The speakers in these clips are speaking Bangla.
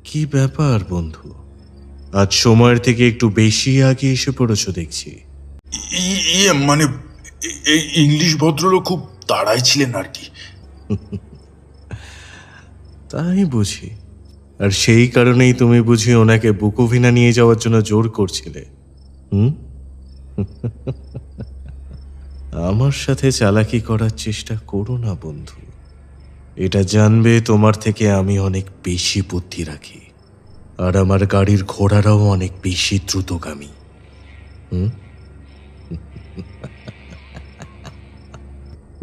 কি ব্যাপার বন্ধু, আজ সময়ের থেকে একটু বেশি আগে এসে পড়েছো দেখছি। মানে এই ইংলিশ ভদ্রলোক খুব তাড়ায় ছিলেন আর কি। তাই বুঝি? আর সেই কারণেই তুমি বুঝি ওনাকে বুকোভিনা নিয়ে যাওয়ার জন্য জোর করছিলে? আমার সাথে চালাকি করার চেষ্টা করো না বন্ধু। এটা জানবে তোমার থেকে আমি অনেক বেশি বুদ্ধি রাখি, আর আমার গাড়ির ঘোড়ারাও অনেক বেশি দ্রুতগামী।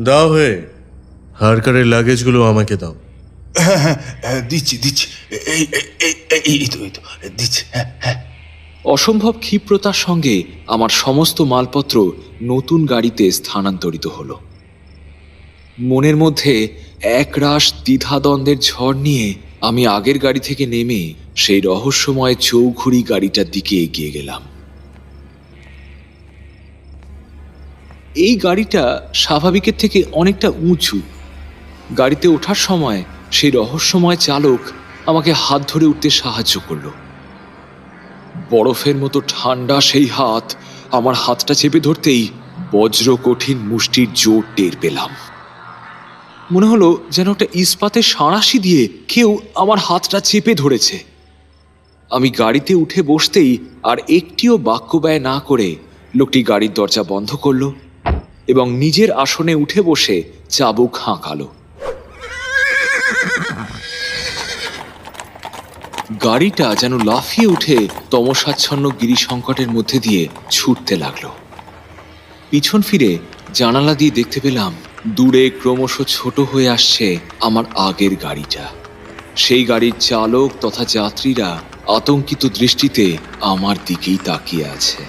দাও হে, হারকারের লাগেজগুলো আমাকে দাও। হ্যাঁ, দিচ্ছি দিচ্ছি। এই এই তো দিচ্ছি। হ্যাঁ। অসম্ভব ক্ষিপ্রতার সঙ্গে আমার সমস্ত মালপত্র নতুন গাড়িতে স্থানান্তরিত হলো। মনের মধ্যে একরাশ দ্বিধাদ্বন্দ্বের ঝড় নিয়ে আমি আগের গাড়ি থেকে নেমে সেই রহস্যময় চৌঘুড়ি গাড়িটার দিকে এগিয়ে গেলাম। এই গাড়িটা স্বাভাবিকের থেকে অনেকটা উঁচু। গাড়িতে ওঠার সময় সেই রহস্যময় চালক আমাকে হাত ধরে উঠতে সাহায্য করলো। বরফের মতো ঠান্ডা সেই হাত আমার হাতটা চেপে ধরতেই বজ্র কঠিন মুষ্টির জোর টের পেলাম। মনে হলো যেন একটা ইস্পাতের সাঁড়াশি দিয়ে কেউ আমার হাতটা চেপে ধরেছে। আমি গাড়িতে উঠে বসতেই আর একটিও বাক্য ব্যয় না করে লোকটি গাড়ির দরজা বন্ধ করলো এবং নিজের আসনে উঠে বসে চাবুক হাঁকালো। গাড়িটা যেন লাফিয়ে উঠে তমসাচ্ছন্ন গিরিসংকটের মধ্যে দিয়ে ছুটতে লাগলো। পিছন ফিরে জানালা দিয়ে দেখতে পেলাম দূরে ক্রমশ ছোট হয়ে আসছে আমার আগের গাড়িটা। সেই গাড়ির চালক তথা যাত্রীরা আতঙ্কিত দৃষ্টিতে আমার দিকেই তাকিয়ে আছে।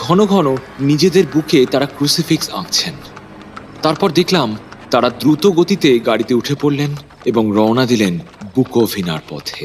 ঘন ঘন নিজেদের বুকে তারা ক্রুসিফিক্স আঁকছেন। তারপর দেখলাম তারা দ্রুত গতিতে গাড়িতে উঠে পড়লেন এবং রওনা দিলেন বুকোভিনার পথে।